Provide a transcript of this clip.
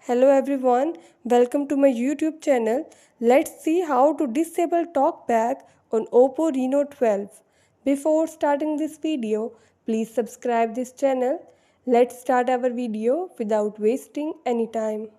Hello everyone, welcome to my YouTube channel. Let's see how to disable Talkback on Oppo Reno 12. Before starting this video, please subscribe this channel. Let's start our video without wasting any time.